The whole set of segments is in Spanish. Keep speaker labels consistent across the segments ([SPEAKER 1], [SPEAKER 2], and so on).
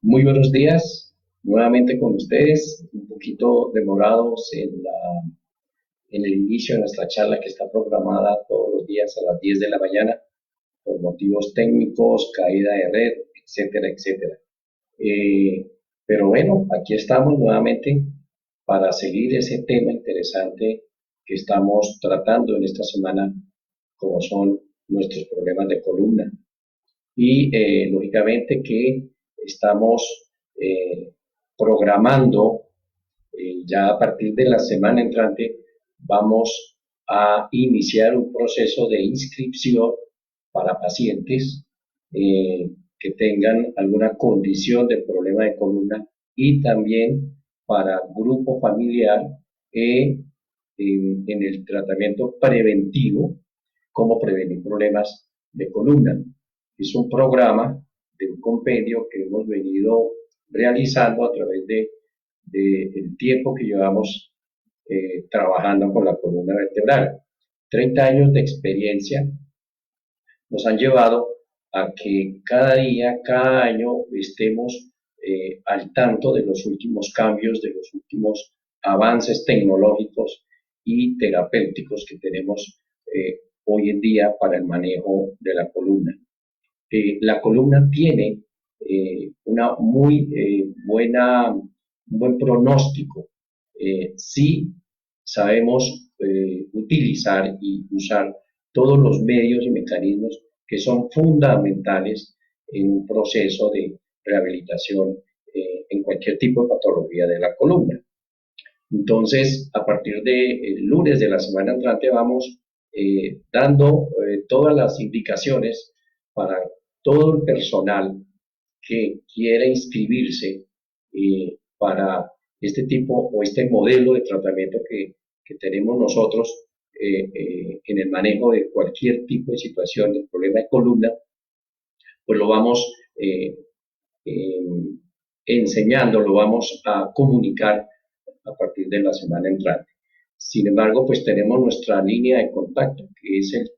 [SPEAKER 1] Muy buenos días, nuevamente con ustedes, un poquito demorados en el inicio de nuestra charla que está programada todos los días a las 10 de la mañana por motivos técnicos, caída de red, etcétera, etcétera. Eh, pero bueno, aquí estamos nuevamente para seguir ese tema interesante que estamos tratando en esta semana, como son nuestros problemas de columna. Y lógicamente que estamos eh, programando ya a partir de la semana entrante vamos a iniciar un proceso de inscripción para pacientes que tengan alguna condición de problema de columna y también para grupo familiar en el tratamiento preventivo, cómo prevenir problemas de columna. Es un programa de un compendio que hemos venido realizando a través del tiempo que llevamos trabajando con la columna vertebral. 30 años de experiencia nos han llevado a que cada día, cada año estemos al tanto de los últimos cambios, de los últimos avances tecnológicos y terapéuticos que tenemos hoy en día para el manejo de la columna. La columna tiene una muy un buen pronóstico si sabemos utilizar y usar todos los medios y mecanismos que son fundamentales en un proceso de rehabilitación en cualquier tipo de patología de la columna. Entonces, a partir del lunes de la semana entrante vamos dando todas las indicaciones para todo el personal que quiera inscribirse para este tipo o este modelo de tratamiento que tenemos nosotros en el manejo de cualquier tipo de situación de problema de columna, pues lo vamos eh, enseñando, lo vamos a comunicar a partir de la semana entrante. Sin embargo, pues tenemos nuestra línea de contacto, que es el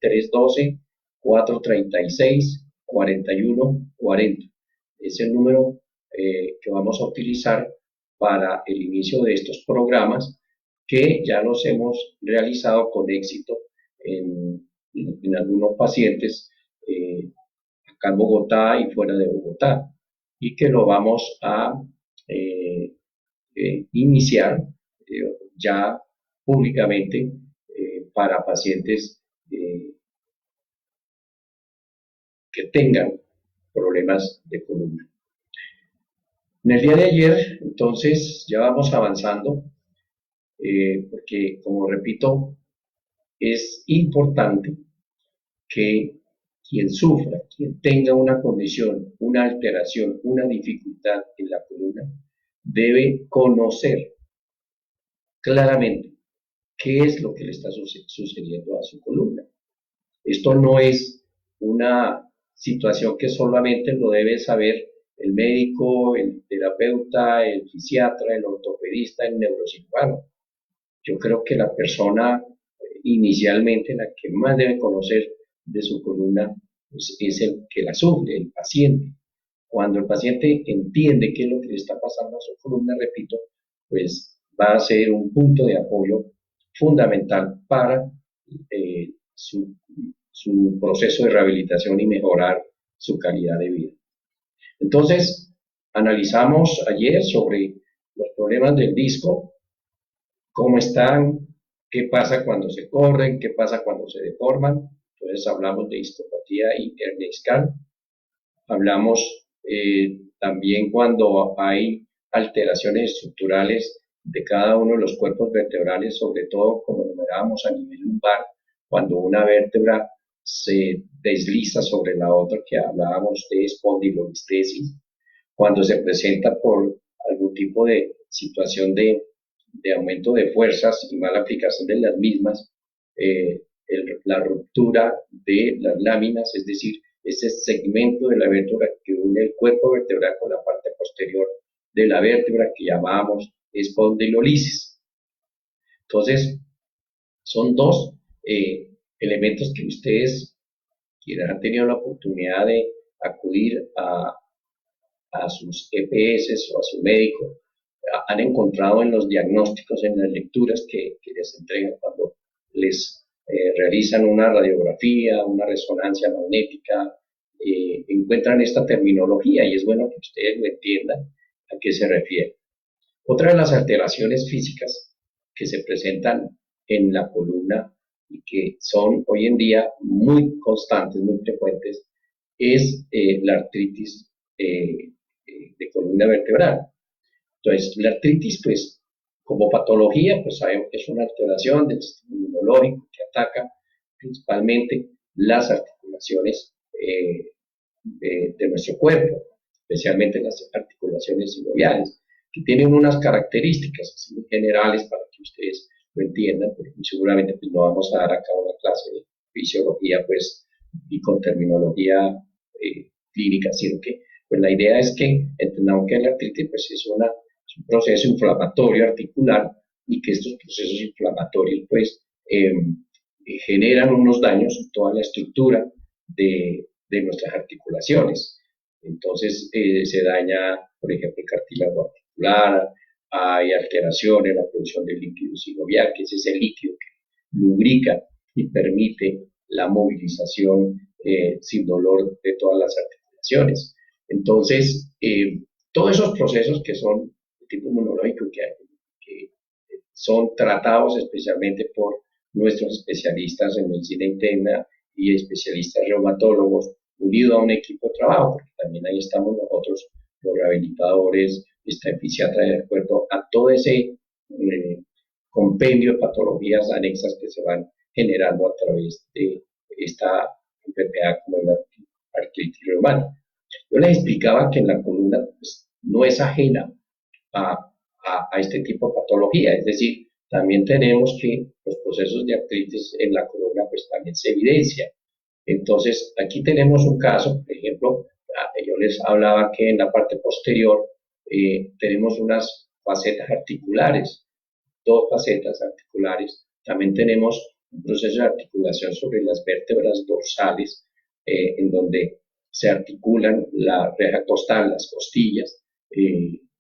[SPEAKER 1] 312-436-4140. Es el número que vamos a utilizar para el inicio de estos programas que ya los hemos realizado con éxito en algunos pacientes acá en Bogotá y fuera de Bogotá, y que lo vamos a eh, iniciar ya públicamente para pacientes que tengan problemas de columna. En el día de ayer, entonces, ya vamos avanzando, porque, como repito, es importante que quien sufra, quien tenga una condición, una alteración, una dificultad en la columna, debe conocer claramente qué es lo que le está sucediendo a su columna. Esto no es una situación que solamente lo debe saber el médico, el terapeuta, el fisiatra, el ortopedista, el neurocirujano. Yo creo que la persona inicialmente la que más debe conocer de su columna es el que la sufre, el paciente. Cuando el paciente entiende qué es lo que le está pasando a su columna, repito, pues va a ser un punto de apoyo fundamental para eh, su, su proceso de rehabilitación y mejorar su calidad de vida. Entonces, analizamos ayer sobre los problemas del disco, cómo están, qué pasa cuando se corren, qué pasa cuando se deforman. Entonces hablamos de histopatía y hernia discal. Hablamos también cuando hay alteraciones estructurales de cada uno de los cuerpos vertebrales, sobre todo como enumerábamos a nivel lumbar, cuando una vértebra se desliza sobre la otra, que hablábamos de espondilolistesis, cuando se presenta por algún tipo de situación de aumento de fuerzas y mala aplicación de las mismas, la ruptura de las láminas, es decir, ese segmento de la vértebra que une el cuerpo vertebral con la parte posterior de la vértebra que llamamos espondilolisis. Entonces, son dos elementos que ustedes, quienes han tenido la oportunidad de acudir a sus EPS o a su médico, han encontrado en los diagnósticos, en las lecturas que les entregan cuando les realizan una radiografía, una resonancia magnética, encuentran esta terminología y es bueno que ustedes lo entiendan a qué se refiere. Otra de las alteraciones físicas que se presentan en la columna y que son hoy en día muy constantes, muy frecuentes, es la artritis de columna vertebral. Entonces, la artritis, pues, como patología, pues sabemos que es una alteración del sistema inmunológico que ataca principalmente las articulaciones de nuestro cuerpo, especialmente las articulaciones sinoviales, que tienen unas características así generales para que ustedes lo entiendan, pero seguramente pues, no vamos a dar acá una clase de fisiología pues, y con terminología clínica, sino que pues, la idea es que entendamos que la artritis pues, es un proceso inflamatorio articular y que estos procesos inflamatorios pues, generan unos daños en toda la estructura de nuestras articulaciones. Entonces se daña, por ejemplo, el cartílago articular, hay alteraciones en la producción del líquido sinovial, que es ese líquido que lubrica y permite la movilización sin dolor de todas las articulaciones. Entonces, todos esos procesos que son de tipo inmunológico, que son tratados especialmente por nuestros especialistas en medicina interna y especialistas reumatólogos, unido a un equipo de trabajo, porque también ahí estamos nosotros, los rehabilitadores, está el fisiatra, de acuerdo a todo ese compendio de patologías anexas que se van generando a través de esta enfermedad como la artritis reumatoide. Yo les explicaba que en la columna pues, no es ajena a este tipo de patología, es decir, también tenemos que los procesos de artritis en la columna pues también se evidencian. Entonces, aquí tenemos un caso, por ejemplo, yo les hablaba que en la parte posterior tenemos unas facetas articulares, dos facetas articulares. También tenemos un proceso de articulación sobre las vértebras dorsales, en donde se articulan la reja costal, las costillas,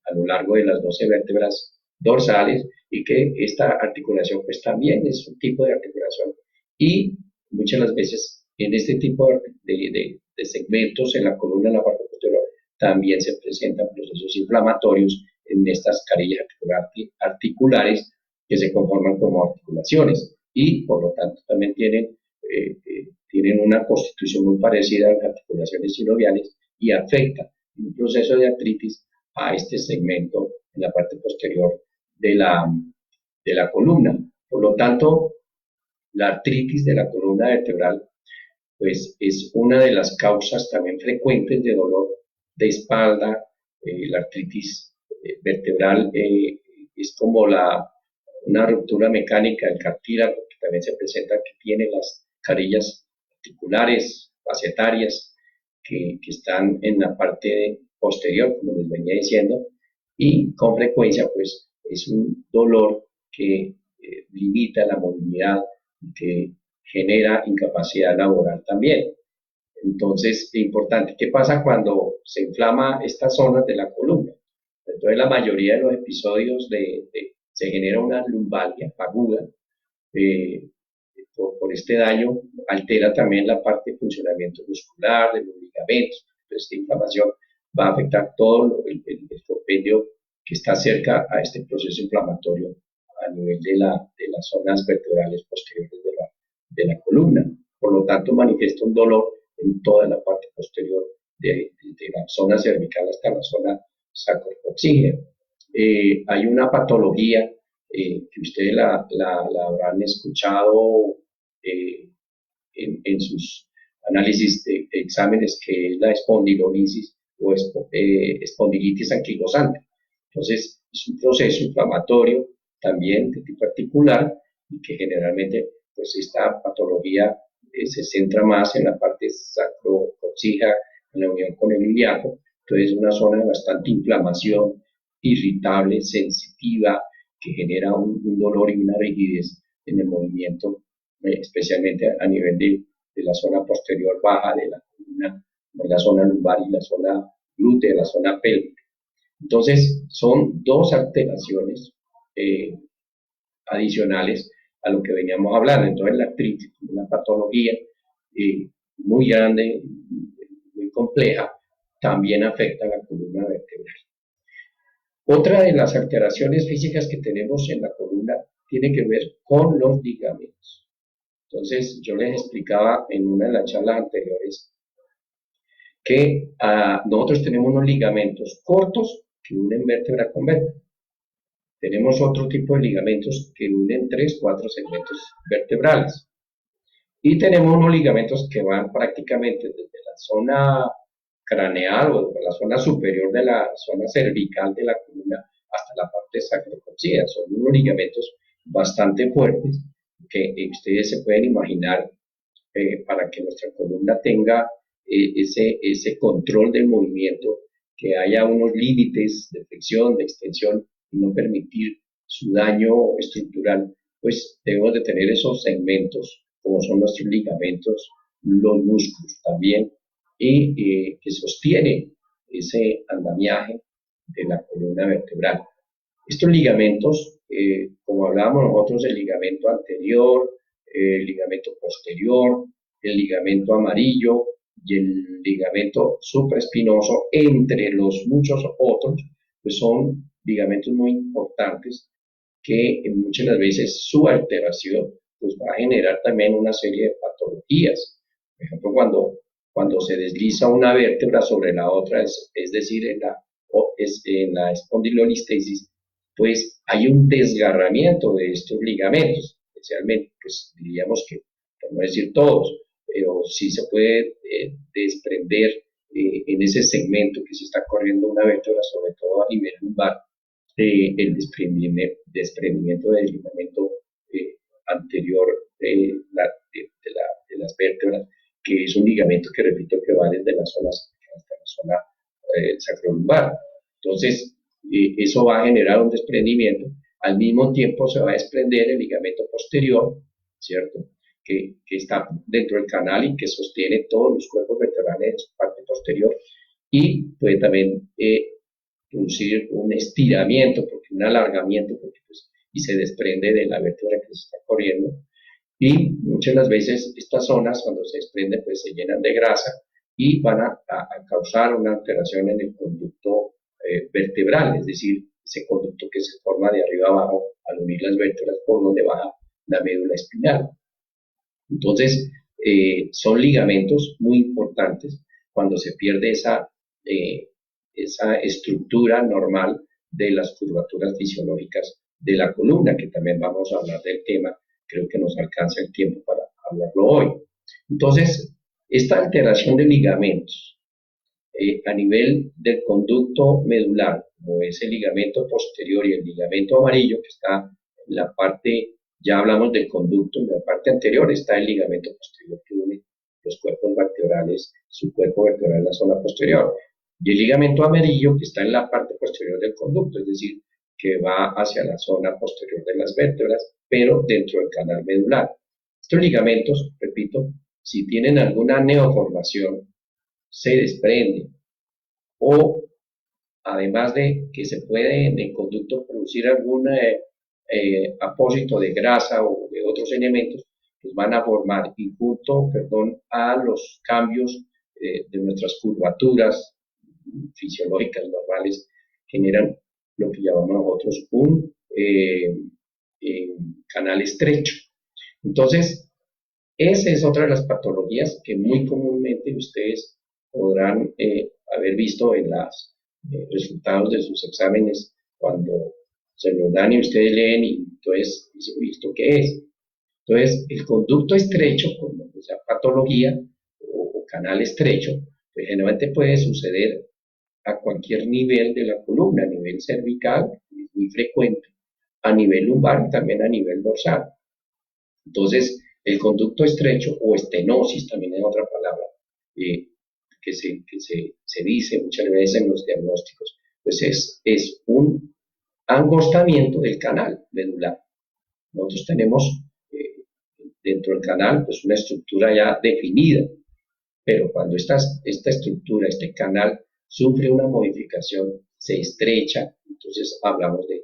[SPEAKER 1] a lo largo de las 12 vértebras dorsales, y que esta articulación pues también es un tipo de articulación. Y muchas de las veces en este tipo de segmentos en la columna, en la parte posterior, también se presentan procesos inflamatorios en estas carillas articulares que se conforman como articulaciones y por lo tanto también tienen una constitución muy parecida a las articulaciones sinoviales y afecta un proceso de artritis a este segmento en la parte posterior de la columna. Por lo tanto, la artritis de la columna vertebral pues es una de las causas también frecuentes de dolor de espalda. La artritis vertebral es como una ruptura mecánica del cartílago, que también se presenta que tiene las carillas articulares, facetarias, que están en la parte posterior, como les venía diciendo, y con frecuencia pues es un dolor que limita la movilidad, que genera incapacidad laboral también. Entonces, es importante. ¿Qué pasa cuando se inflama estas zonas de la columna? Entonces, la mayoría de los episodios se genera una lumbalgia aguda por este daño, altera también la parte de funcionamiento muscular, de los ligamentos. Entonces, esta inflamación va a afectar todo el compendio que está cerca a este proceso inflamatorio a nivel de las zonas vertebrales posteriores de la columna. Por lo tanto, manifiesta un dolor en toda la parte posterior de la zona cervical hasta la zona sacrocoxígea. Hay una patología que ustedes la habrán escuchado en sus análisis de exámenes, que es la espondilolisis o espondilitis anquilosante. Entonces, es un proceso inflamatorio también de tipo articular y que generalmente pues esta patología se centra más en la parte sacrocoxígea, en la unión con el ilíaco. Entonces es una zona de bastante inflamación, irritable, sensitiva, que genera un dolor y una rigidez en el movimiento, especialmente a nivel de la zona posterior baja de la columna, de la zona lumbar y la zona glútea, de la zona pélvica. Entonces, son dos alteraciones adicionales a lo que veníamos hablando. Entonces, la artritis, una patología muy grande, muy compleja, también afecta a la columna vertebral. Otra de las alteraciones físicas que tenemos en la columna tiene que ver con los ligamentos. Entonces, yo les explicaba en una de las charlas anteriores que nosotros tenemos unos ligamentos cortos que unen vértebra con vértebra. Tenemos otro tipo de ligamentos que unen 3, 4 segmentos vertebrales. Y tenemos unos ligamentos que van prácticamente desde la zona craneal o de la zona superior de la zona cervical de la columna hasta la parte sacrocoxígea. Son unos ligamentos bastante fuertes que ustedes se pueden imaginar para que nuestra columna tenga ese control del movimiento, que haya unos límites de flexión, de extensión y no permitir su daño estructural, pues debemos de tener esos segmentos, como son nuestros ligamentos, los músculos también, y que sostiene ese andamiaje de la columna vertebral. Estos ligamentos, como hablábamos nosotros, el ligamento anterior, el ligamento posterior, el ligamento amarillo y el ligamento supraespinoso, entre los muchos otros, pues son ligamentos muy importantes que muchas de las veces su alteración pues va a generar también una serie de patologías. Por ejemplo, cuando se desliza una vértebra sobre la otra, es decir, en la espondilolistesis, pues hay un desgarramiento de estos ligamentos, especialmente, pues diríamos que, por no decir todos, pero sí se puede desprender en ese segmento que se está corriendo una vértebra, sobre todo a nivel lumbar, el desprendimiento del ligamento anterior de las vértebras, que es un ligamento que repito que va desde la zona hasta la zona sacrolumbar. Entonces, eso va a generar un desprendimiento. Al mismo tiempo se va a desprender el ligamento posterior, ¿cierto? Que está dentro del canal y que sostiene todos los cuerpos vertebrales en su parte posterior, y puede también producir un estiramiento, porque un alargamiento, porque, pues, y se desprende de la vértebra que se está corriendo. Y muchas de las veces estas zonas, cuando se desprenden, pues se llenan de grasa y van a causar una alteración en el conducto vertebral, es decir, ese conducto que se forma de arriba abajo al unir las vértebras por donde baja la médula espinal. Entonces, son ligamentos muy importantes cuando se pierde esa estructura normal de las curvaturas fisiológicas de la columna, que también vamos a hablar del tema. Creo que nos alcanza el tiempo para hablarlo hoy. Entonces, esta alteración de ligamentos a nivel del conducto medular, como es el ligamento posterior y el ligamento amarillo, que está en la parte, ya hablamos del conducto, en la parte anterior está el ligamento posterior que une los cuerpos vertebrales, su cuerpo vertebral en la zona posterior, y el ligamento amarillo que está en la parte posterior del conducto, es decir, que va hacia la zona posterior de las vértebras, pero dentro del canal medular. Estos ligamentos, repito, si tienen alguna neoformación, se desprenden, o además de que se puede en el conducto producir algún apósito de grasa o de otros elementos, pues van a formar, y junto, a los cambios de nuestras curvaturas fisiológicas normales, generan lo que llamamos nosotros un canal estrecho. Entonces, esa es otra de las patologías que muy comúnmente ustedes podrán haber visto en los resultados de sus exámenes cuando se los dan y ustedes leen y entonces dicen, ¿esto qué es? Entonces, el conducto estrecho, como esa patología o canal estrecho, pues generalmente puede suceder a cualquier nivel de la columna, a nivel cervical, es muy frecuente, a nivel lumbar y también a nivel dorsal. Entonces, el conducto estrecho o estenosis, también es otra palabra que se dice muchas veces en los diagnósticos, pues es un angostamiento del canal medular. Nosotros tenemos dentro del canal pues una estructura ya definida, pero cuando esta estructura, este canal, sufre una modificación, se estrecha, entonces hablamos de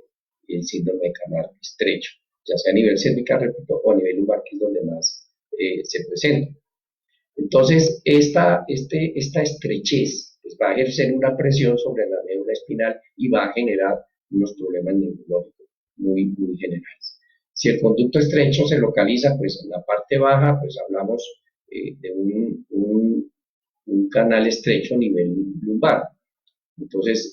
[SPEAKER 1] el síndrome de canal estrecho, ya sea a nivel cervical, repito, o a nivel lumbar, que es donde más se presenta. Entonces, esta estrechez pues, va a ejercer una presión sobre la médula espinal y va a generar unos problemas neurológicos muy generales. Si el conducto estrecho se localiza pues, en la parte baja, pues hablamos de un canal estrecho a nivel lumbar. Entonces,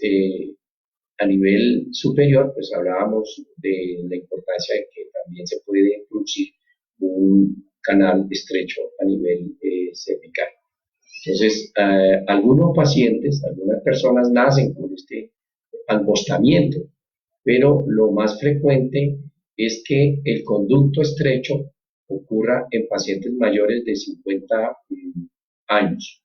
[SPEAKER 1] a nivel superior, pues hablábamos de la importancia de que también se puede producir un canal estrecho a nivel cervical. Entonces, algunos pacientes, algunas personas nacen con este angostamiento, pero lo más frecuente es que el conducto estrecho ocurra en pacientes mayores de 50 años.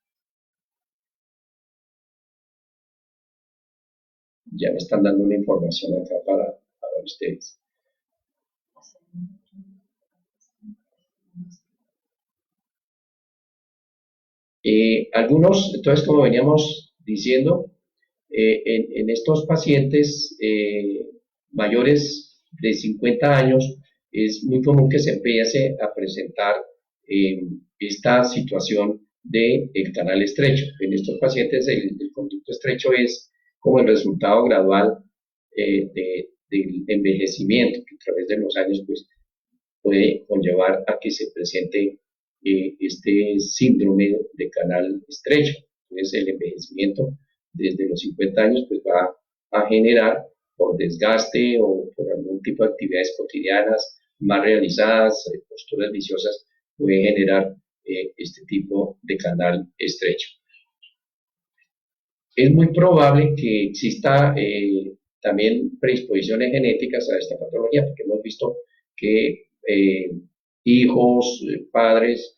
[SPEAKER 1] Ya me están dando una información acá para ustedes. Algunos, entonces, como veníamos diciendo, en estos pacientes mayores de 50 años es muy común que se empiece a presentar esta situación del canal estrecho. En estos pacientes el conducto estrecho es como el resultado gradual del envejecimiento, que a través de los años pues, puede conllevar a que se presente este síndrome de canal estrecho. Entonces el envejecimiento desde los 50 años pues va a generar por desgaste o por algún tipo de actividades cotidianas más realizadas, posturas viciosas, puede generar este tipo de canal estrecho. Es muy probable que exista también predisposiciones genéticas a esta patología, porque hemos visto que hijos, padres,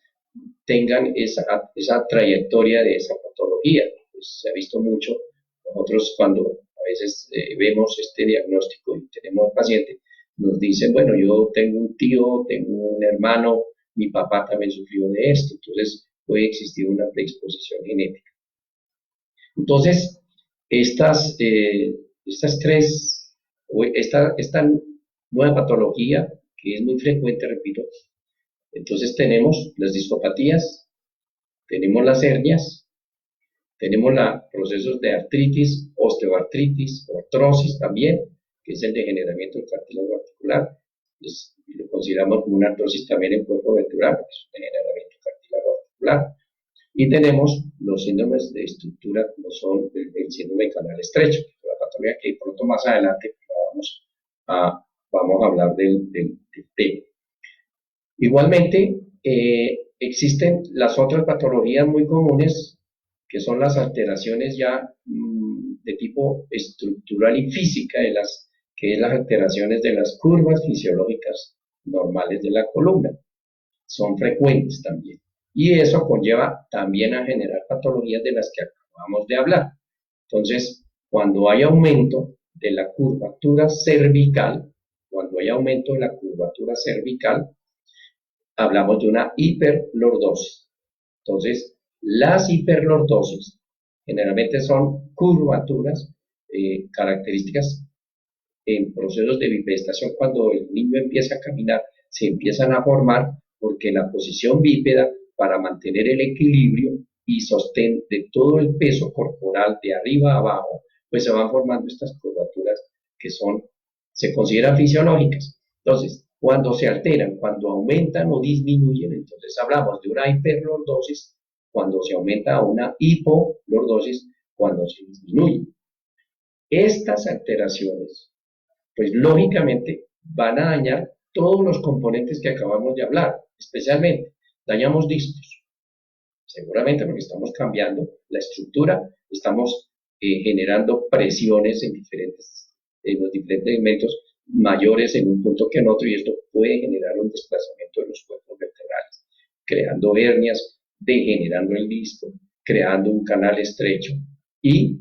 [SPEAKER 1] tengan esa trayectoria de esa patología. Pues se ha visto mucho. Nosotros cuando a veces vemos este diagnóstico y tenemos paciente, nos dicen, bueno, yo tengo un tío, tengo un hermano, mi papá también sufrió de esto, entonces puede existir una predisposición genética. Entonces, estas tres, esta nueva patología, que es muy frecuente, repito, entonces tenemos las discopatías, tenemos las hernias, tenemos los procesos de artritis, osteoartritis, artrosis también, que es el degeneramiento del cartílago articular. Lo consideramos como una artrosis también en cuerpo vertebral, que es un degeneramiento del cartílago articular. Y tenemos los síndromes de estructura, como son el síndrome de canal estrecho, que es una patología que pronto más adelante vamos a hablar del tema. Igualmente, existen las otras patologías muy comunes, que son las alteraciones ya de tipo estructural y física, que es las alteraciones de las curvas fisiológicas normales de la columna. Son frecuentes también. Y eso conlleva también a generar patologías de las que acabamos de hablar. Entonces, cuando hay aumento de la curvatura cervical, hablamos de una hiperlordosis. Entonces, las hiperlordosis generalmente son curvaturas características en procesos de bipedestación. Cuando el niño empieza a caminar, se empiezan a formar porque la posición bípeda, para mantener el equilibrio y sostén de todo el peso corporal de arriba a abajo, pues se van formando estas curvaturas que se consideran fisiológicas. Entonces, cuando se alteran, cuando aumentan o disminuyen, entonces hablamos de una hiperlordosis, cuando se aumenta a una hipolordosis, cuando se disminuye. Estas alteraciones, pues lógicamente van a dañar todos los componentes que acabamos de hablar, especialmente dañamos discos, seguramente porque estamos cambiando la estructura, estamos generando presiones en los diferentes segmentos mayores en un punto que en otro, y esto puede generar un desplazamiento de los cuerpos vertebrales, creando hernias, degenerando el disco, creando un canal estrecho y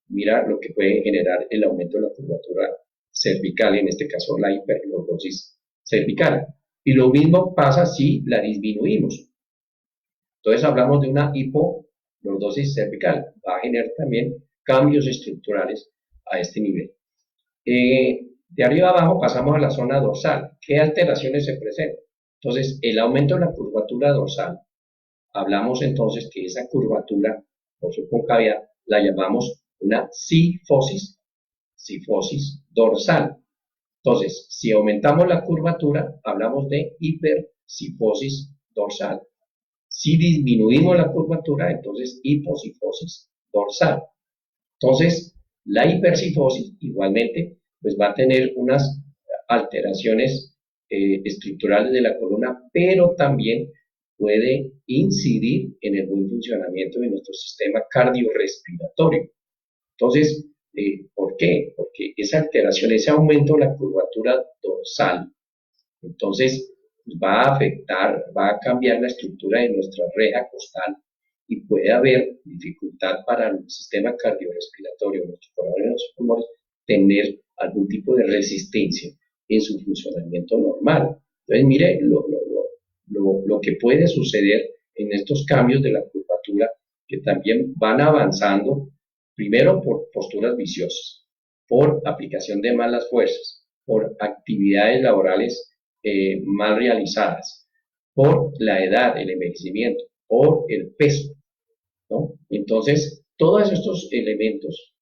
[SPEAKER 1] mira lo que puede generar el aumento de la curvatura cervical, en este caso la hiperlordosis cervical. Y lo mismo pasa si la disminuimos. Entonces hablamos de una lordosis cervical, va a generar también cambios estructurales a este nivel. De arriba abajo pasamos a la zona dorsal. ¿Qué alteraciones se presentan? Entonces, el aumento de la curvatura dorsal, hablamos entonces que esa curvatura por su concavidad la llamamos una cifosis dorsal. Entonces, si aumentamos la curvatura, hablamos de hipercifosis dorsal. Si disminuimos la curvatura, entonces hipocifosis dorsal. Entonces, la hipercifosis igualmente pues va a tener unas alteraciones estructurales de la columna, pero también puede incidir en el buen funcionamiento de nuestro sistema cardiorrespiratorio. Entonces, ¿por qué? Porque esa alteración, ese aumento de la curvatura dorsal, entonces va a afectar, va a cambiar la estructura de nuestra reja costal y puede haber dificultad para el sistema cardiorrespiratorio, nuestros corazones, nuestros pulmones, tener algún tipo de resistencia en su funcionamiento normal. Entonces, mire lo que puede suceder en estos cambios de la curvatura, que también van avanzando, primero por posturas viciosas, por aplicación de malas fuerzas, por actividades laborales mal realizadas, por la edad, el envejecimiento, por el peso, ¿no? Entonces, todos estos elementos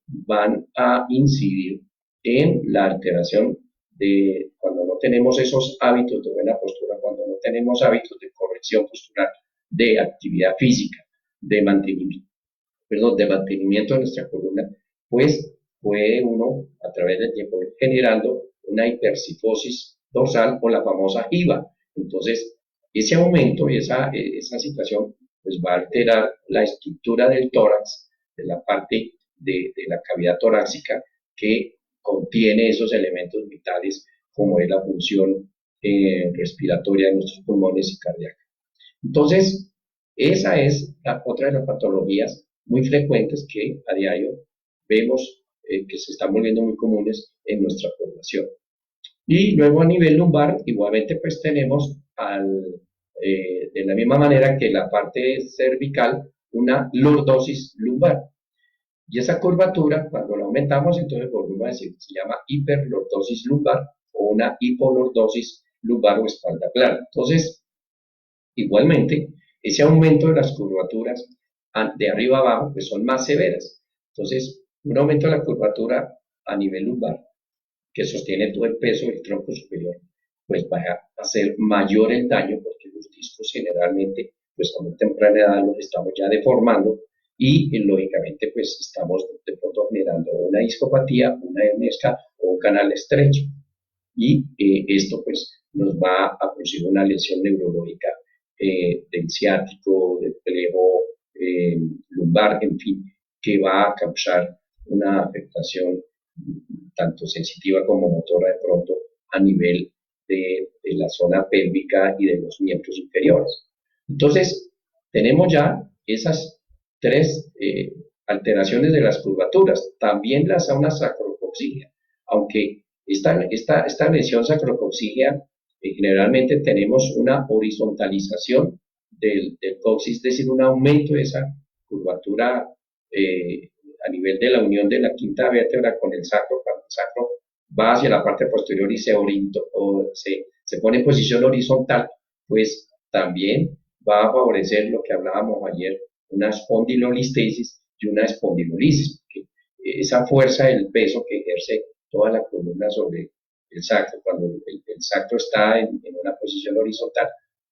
[SPEAKER 1] van a incidir en la alteración de cuando no tenemos esos hábitos de buena postura, cuando no tenemos hábitos de corrección postural, de actividad física, de mantenimiento, de mantenimiento de nuestra columna, pues puede uno a través del tiempo ir generando una hipercifosis dorsal o la famosa IVA. Entonces, ese aumento y esa situación pues va a alterar la estructura del tórax, de la parte de la cavidad torácica que contiene esos elementos vitales como es la función respiratoria de nuestros pulmones y cardíaca. Entonces, esa es otra de las patologías muy frecuentes que a diario vemos que se están volviendo muy comunes en nuestra población. Y luego a nivel lumbar, igualmente pues tenemos de la misma manera que la parte cervical, una lordosis lumbar. Y esa curvatura, cuando la aumentamos, entonces volvemos a decir, se llama hiperlordosis lumbar o una hipolordosis lumbar o espalda plana. Entonces, igualmente, ese aumento de las curvaturas de arriba a abajo pues son más severas. Entonces, un aumento de la curvatura a nivel lumbar, que sostiene todo el peso del tronco superior, pues va a hacer mayor el daño porque los discos generalmente, pues a muy temprana edad los estamos ya deformando y lógicamente pues estamos de pronto generando una discopatía, una hernia o un canal estrecho. Y esto pues nos va a producir una lesión neurológica del ciático, del plejo lumbar, en fin, que va a causar una afectación tanto sensitiva como motora de pronto a nivel de la zona pélvica y de los miembros inferiores. Entonces, tenemos ya esas tres alteraciones de las curvaturas, también la zona sacrococcígea, aunque esta lesión sacrococcígea generalmente tenemos una horizontalización del coxis, es decir, un aumento de esa curvatura a nivel de la unión de la quinta vértebra con el sacro, cuando el sacro va hacia la parte posterior y se pone en posición horizontal, pues también va a favorecer lo que hablábamos ayer, una espondilolistesis y una espondilolisis, esa fuerza del peso que ejerce toda la columna sobre el sacro, cuando el sacro está en una posición horizontal,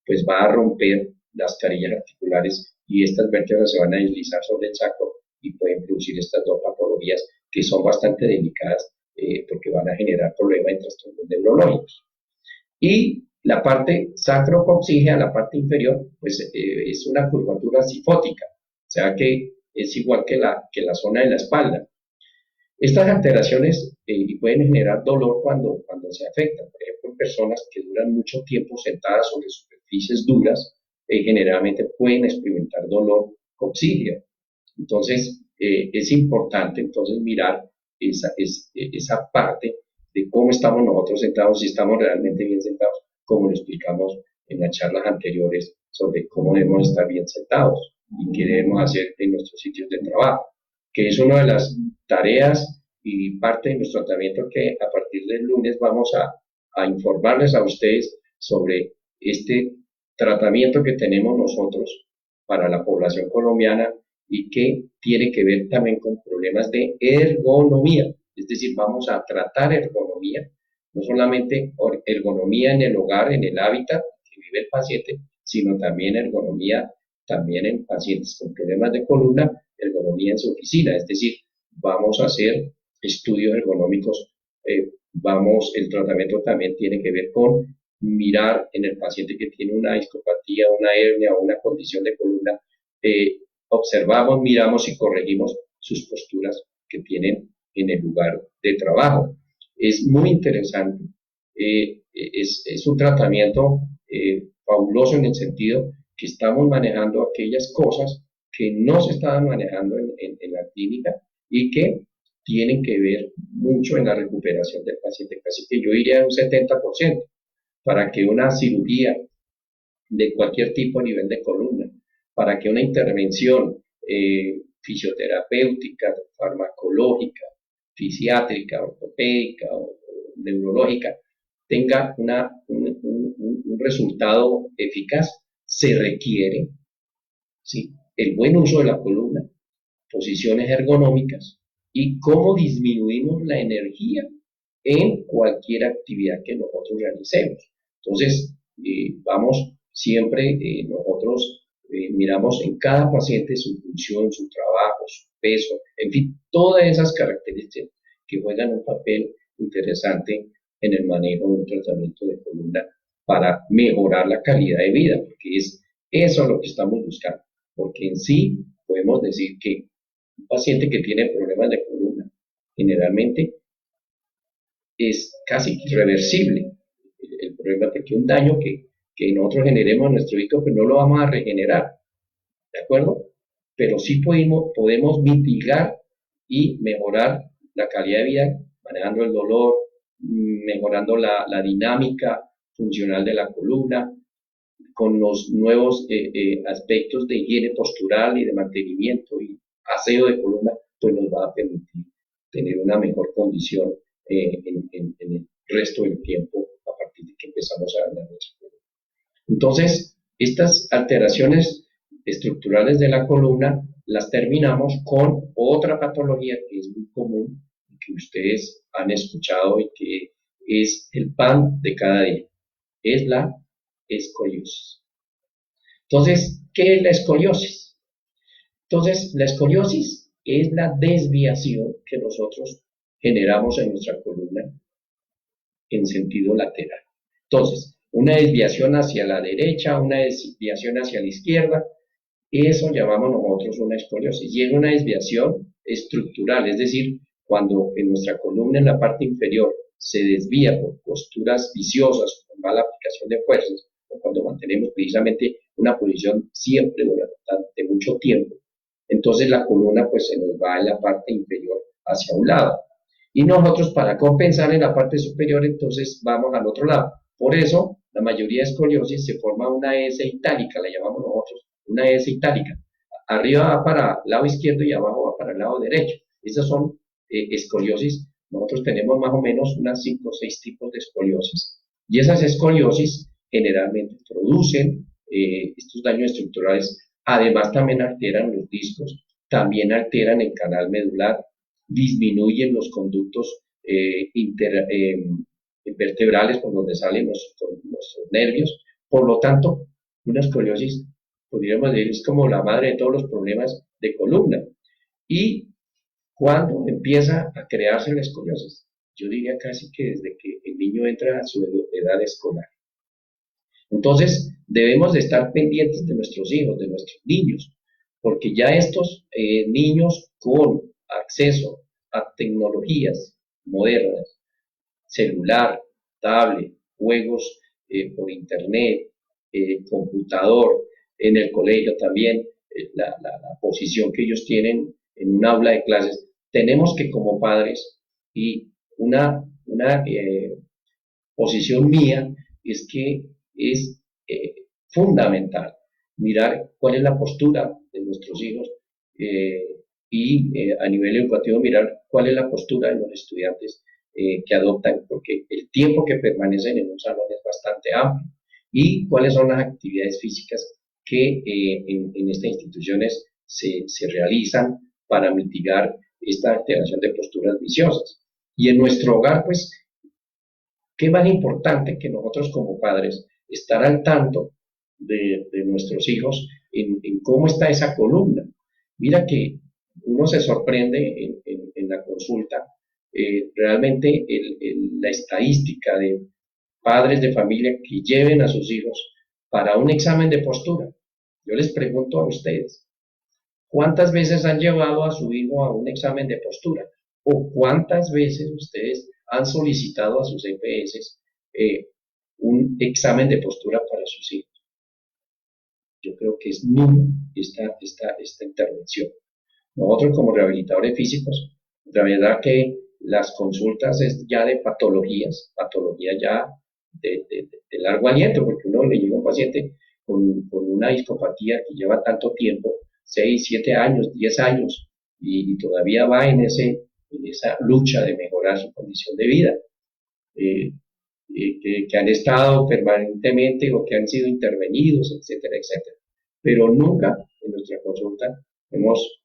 [SPEAKER 1] pues va a romper las carillas articulares y estas vértebras se van a deslizar sobre el sacro y pueden producir estas dos patologías que son bastante delicadas porque van a generar problemas en trastornos neurológicos. Y la parte sacrococcígea, la parte inferior, pues es una curvatura cifótica, o sea que es igual que la zona de la espalda. Estas alteraciones pueden generar dolor cuando se afectan. Por ejemplo, en personas que duran mucho tiempo sentadas sobre superficies duras, generalmente pueden experimentar dolor coccígeo. Entonces, es importante entonces mirar esa parte de cómo estamos nosotros sentados, si estamos realmente bien sentados, como lo explicamos en las charlas anteriores sobre cómo debemos estar bien sentados. y que debemos hacer en nuestros sitios de trabajo, que es una de las tareas y parte de nuestro tratamiento que a partir del lunes vamos a informarles a ustedes sobre este tratamiento que tenemos nosotros para la población colombiana y que tiene que ver también con problemas de ergonomía. Es decir, vamos a tratar ergonomía, no solamente ergonomía en el hogar, en el hábitat que vive el paciente, sino también ergonomía también en pacientes con problemas de columna, ergonomía en su oficina. Es decir, vamos a hacer estudios ergonómicos, el tratamiento también tiene que ver con mirar en el paciente que tiene una discopatía, una hernia o una condición de columna, observamos, miramos y corregimos sus posturas que tienen en el lugar de trabajo. Es muy interesante, es un tratamiento fabuloso en el sentido que estamos manejando aquellas cosas que no se estaban manejando en la clínica y que tienen que ver mucho en la recuperación del paciente, casi que yo diría un 70%, para que una cirugía de cualquier tipo a nivel de columna, para que una intervención fisioterapéutica, farmacológica, fisiátrica, ortopédica o neurológica tenga un resultado eficaz, se requiere, ¿sí?, el buen uso de la columna, posiciones ergonómicas y cómo disminuimos la energía en cualquier actividad que nosotros realicemos. Entonces, vamos siempre, nosotros miramos en cada paciente su función, su trabajo, su peso, en fin, todas esas características que juegan un papel interesante en el manejo de un tratamiento de columna para mejorar la calidad de vida, porque es eso lo que estamos buscando, porque en sí podemos decir que un paciente que tiene problemas de columna generalmente es casi irreversible el problema, porque un daño que nosotros generemos en nuestro hígado, pues no lo vamos a regenerar, ¿de acuerdo? Pero sí podemos mitigar y mejorar la calidad de vida, manejando el dolor, mejorando la dinámica funcional de la columna, con los nuevos aspectos de higiene postural y de mantenimiento y aseo de columna, pues nos va a permitir tener una mejor condición en el resto del tiempo a partir de que empezamos a ganar nuestra columna. Entonces, estas alteraciones estructurales de la columna las terminamos con otra patología que es muy común y que ustedes han escuchado y que es el pan de cada día, es la escoliosis. Entonces, ¿qué es la escoliosis? Entonces, la escoliosis es la desviación que nosotros generamos en nuestra columna en sentido lateral. Entonces, una desviación hacia la derecha, una desviación hacia la izquierda, eso llamamos nosotros una escoliosis. Y es una desviación estructural, es decir, cuando en nuestra columna en la parte inferior se desvía por posturas viciosas, con mala aplicación de fuerzas, o cuando mantenemos precisamente una posición siempre durante mucho tiempo, entonces la columna pues se nos va en la parte inferior hacia un lado. Y nosotros para compensar en la parte superior entonces vamos al otro lado. Por eso la mayoría de escoliosis se forma una S itálica, la llamamos nosotros, una S itálica. Arriba va para el lado izquierdo y abajo va para el lado derecho. Esas son escoliosis. Nosotros tenemos más o menos unas 5 o 6 tipos de escoliosis. Y esas escoliosis generalmente producen estos daños estructurales. Además también alteran los discos, también alteran el canal medular, disminuyen los conductos vertebrales por donde salen los nervios. Por lo tanto, una escoliosis, podríamos decir, es como la madre de todos los problemas de columna. ¿Y cuándo empieza a crearse la escoliosis? Yo diría casi que desde que el niño entra a su edad escolar. Entonces, debemos de estar pendientes de nuestros hijos, de nuestros niños, porque ya estos niños con acceso a tecnologías modernas, celular, tablet, juegos por internet, computador, en el colegio también, la posición que ellos tienen en un aula de clases, tenemos que como padres, y una posición mía es que es fundamental mirar cuál es la postura de nuestros hijos a nivel educativo mirar cuál es la postura de los estudiantes que adoptan, porque el tiempo que permanecen en un salón es bastante amplio, y cuáles son las actividades físicas que en estas instituciones se realizan para mitigar esta alteración de posturas viciosas. Y en nuestro hogar, pues, qué más importante que nosotros como padres estar al tanto de nuestros hijos en cómo está esa columna. Mira que uno se sorprende en la consulta, realmente la estadística de padres de familia que lleven a sus hijos para un examen de postura. Yo les pregunto a ustedes, ¿cuántas veces han llevado a su hijo a un examen de postura? ¿O cuántas veces ustedes han solicitado a sus EPS un examen de postura para sus hijos? Yo creo que es nula esta intervención. Nosotros como rehabilitadores físicos, la verdad que las consultas es ya de patologías ya de largo aliento, porque uno le llega a un paciente con una discopatía que lleva tanto tiempo, 6, 7 años, 10 años, y todavía va en esa lucha de mejorar su condición de vida. Eh, que han estado permanentemente o que han sido intervenidos, etcétera, etcétera. Pero nunca en nuestra consulta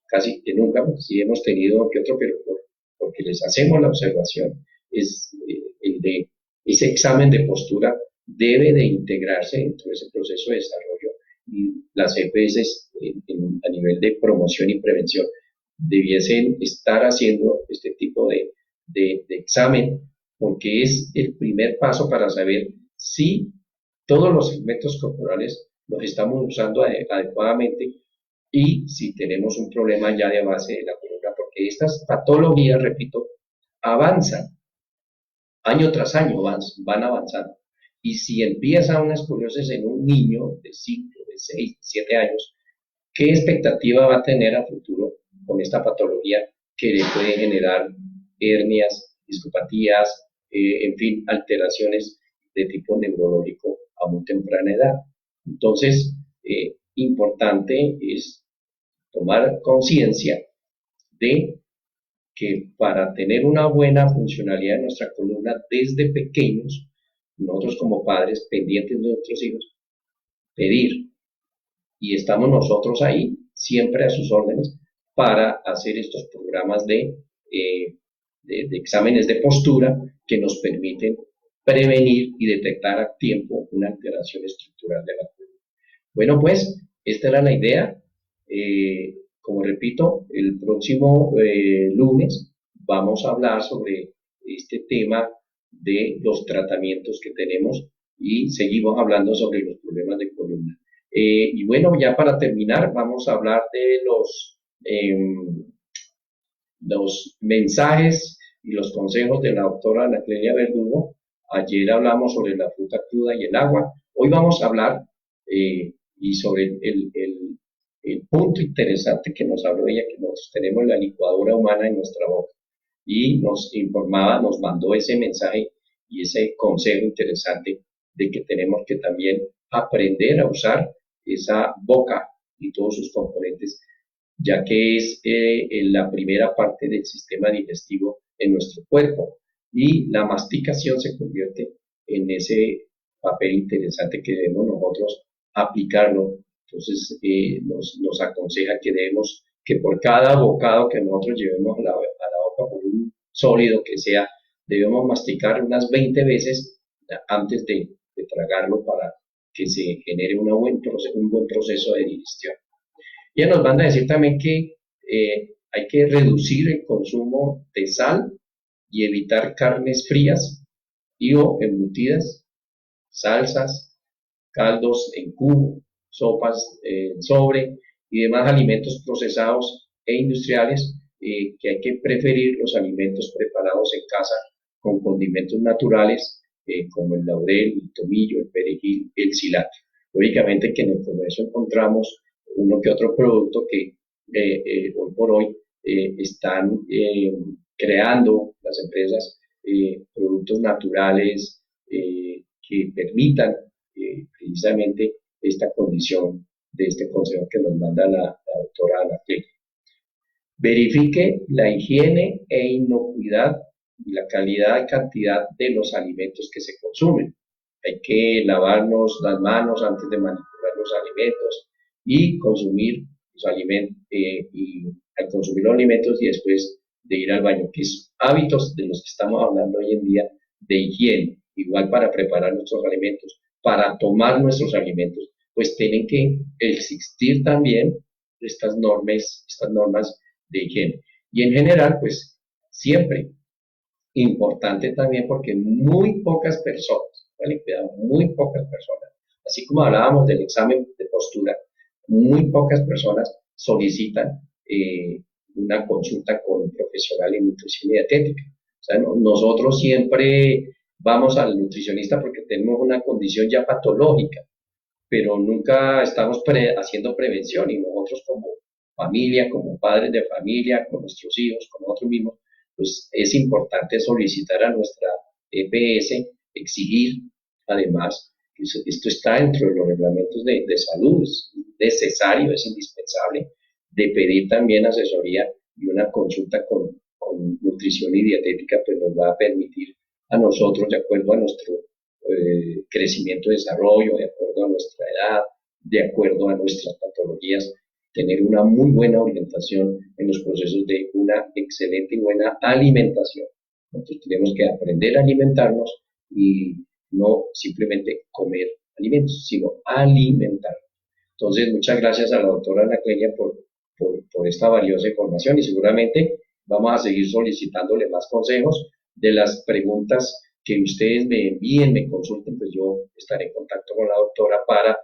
[SPEAKER 1] casi que nunca, porque sí hemos tenido que otro, pero porque les hacemos la observación, es el de ese examen de postura debe de integrarse dentro de ese proceso de desarrollo, y las EPS a nivel de promoción y prevención debiesen estar haciendo este tipo de examen, porque es el primer paso para saber si todos los segmentos corporales los estamos usando adecuadamente y si tenemos un problema ya de base de la columna, porque estas patologías, repito, avanzan año tras año, van avanzando. Y si empieza una escoliosis en un niño de 5, de 6, de 7 años, ¿qué expectativa va a tener a futuro con esta patología que le puede generar hernias, discopatías, en fin, alteraciones de tipo neurológico a muy temprana edad? Entonces, importante es tomar conciencia de que para tener una buena funcionalidad de nuestra columna desde pequeños, nosotros como padres pendientes de nuestros hijos, pedir, y estamos nosotros ahí siempre a sus órdenes para hacer estos programas de exámenes de postura que nos permiten prevenir y detectar a tiempo una alteración estructural de la columna. Bueno, pues esta era la idea. Como repito, el próximo lunes vamos a hablar sobre este tema de los tratamientos que tenemos y seguimos hablando sobre los problemas de columna. Y bueno, ya para terminar, vamos a hablar de los mensajes y los consejos de la doctora Ana Clelia Verdugo. Ayer hablamos sobre la fruta cruda y el agua. Hoy vamos a hablar y sobre el punto interesante que nos habló ella, que nosotros tenemos la licuadora humana en nuestra boca. Y nos informaba, nos mandó ese mensaje y ese consejo interesante de que tenemos que también aprender a usar esa boca y todos sus componentes, ya que es la primera parte del sistema digestivo en nuestro cuerpo, y la masticación se convierte en ese papel interesante que debemos nosotros aplicarlo. Entonces nos aconseja que debemos, que por cada bocado que nosotros llevemos a la boca, por un sólido que sea, debemos masticar unas 20 veces antes de tragarlo para que se genere un buen proceso de digestión. Ya nos van a decir también que hay que reducir el consumo de sal y evitar carnes frías y o embutidas, salsas, caldos en cubo, sopas en sobre y demás alimentos procesados e industriales, que hay que preferir los alimentos preparados en casa con condimentos naturales, como el laurel, el tomillo, el perejil, el cilantro. Lógicamente que en el comercio encontramos uno que otro producto que hoy por hoy están creando las empresas productos naturales que permitan precisamente esta condición de este consejo que nos manda la doctora Ana Clelia. Verifique la higiene e inocuidad y la calidad y cantidad de los alimentos que se consumen. Hay que lavarnos las manos antes de manipular los alimentos y consumir los alimentos, y al consumir los alimentos y después de ir al baño, que es hábitos de los que estamos hablando hoy en día de higiene, igual para preparar nuestros alimentos, para tomar nuestros alimentos, pues tienen que existir también estas normas de higiene. Y en general, pues siempre importante también porque muy pocas personas, ¿vale? Cuidado, muy pocas personas, así como hablábamos del examen de postura, muy pocas personas solicitan una consulta con un profesional en nutrición y dietética. O sea, nosotros siempre vamos al nutricionista porque tenemos una condición ya patológica, pero nunca estamos haciendo prevención y nosotros como familia, como padres de familia, con nuestros hijos, con nosotros mismos, pues es importante solicitar a nuestra EPS, exigir además, que esto está dentro de los reglamentos de salud, es necesario, es indispensable, de pedir también asesoría y una consulta con nutrición y dietética, pues nos va a permitir a nosotros, de acuerdo a nuestro crecimiento y desarrollo, de acuerdo a nuestra edad, de acuerdo a nuestras patologías, tener una muy buena orientación en los procesos de una excelente y buena alimentación. Nosotros tenemos que aprender a alimentarnos y no simplemente comer alimentos, sino alimentarnos. Entonces, muchas gracias a la doctora Ana Clelia por esta valiosa información y seguramente vamos a seguir solicitándole más consejos de las preguntas que ustedes me envíen, me consulten, pues yo estaré en contacto con la doctora para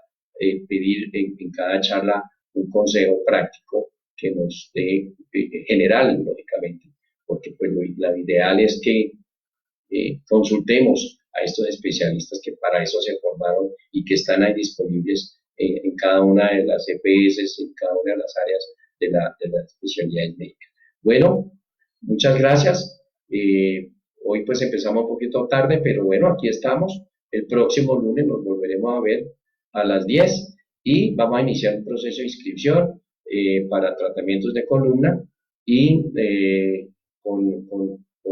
[SPEAKER 1] pedir en cada charla un consejo práctico que nos dé general, lógicamente, porque pues lo ideal es que consultemos a estos especialistas que para eso se formaron y que están ahí disponibles en cada una de las EPS, en cada una de las áreas de las especialidades médicas. Bueno, muchas gracias. Hoy pues empezamos un poquito tarde, pero bueno, aquí estamos. El próximo lunes nos volveremos a ver a las 10 y vamos a iniciar un proceso de inscripción para tratamientos de columna y con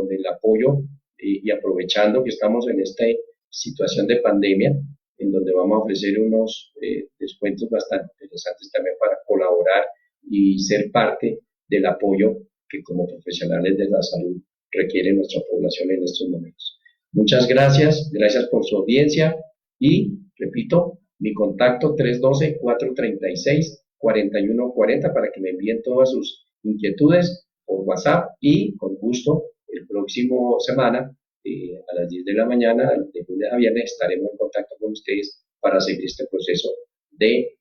[SPEAKER 1] el apoyo y aprovechando que estamos en esta situación de pandemia, en donde vamos a ofrecer unos descuentos bastante interesantes también para colaborar y ser parte del apoyo que como profesionales de la salud requiere nuestra población en estos momentos. Muchas gracias, gracias por su audiencia y, repito, mi contacto 312-436-4140 para que me envíen todas sus inquietudes por WhatsApp y con gusto el próximo semana a las 10 de la mañana, de lunes a viernes, estaremos en contacto con ustedes para seguir este proceso de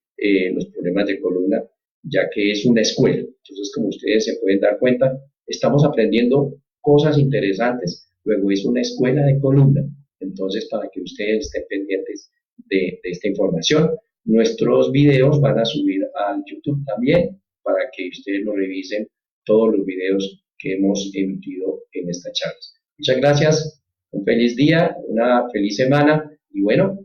[SPEAKER 1] los problemas de columna, ya que es una escuela. Entonces, como ustedes se pueden dar cuenta, estamos aprendiendo cosas interesantes, luego es una escuela de columna. Entonces, para que ustedes estén pendientes de esta información, nuestros videos van a subir al YouTube también, para que ustedes lo revisen, todos los videos que hemos emitido en esta charla. Muchas gracias, un feliz día, una feliz semana y bueno,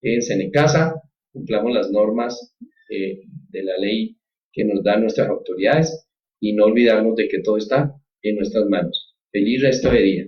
[SPEAKER 1] quédense en casa, cumplamos las normas de la ley que nos dan nuestras autoridades y no olvidarnos de que todo está en nuestras manos. Feliz resto de día.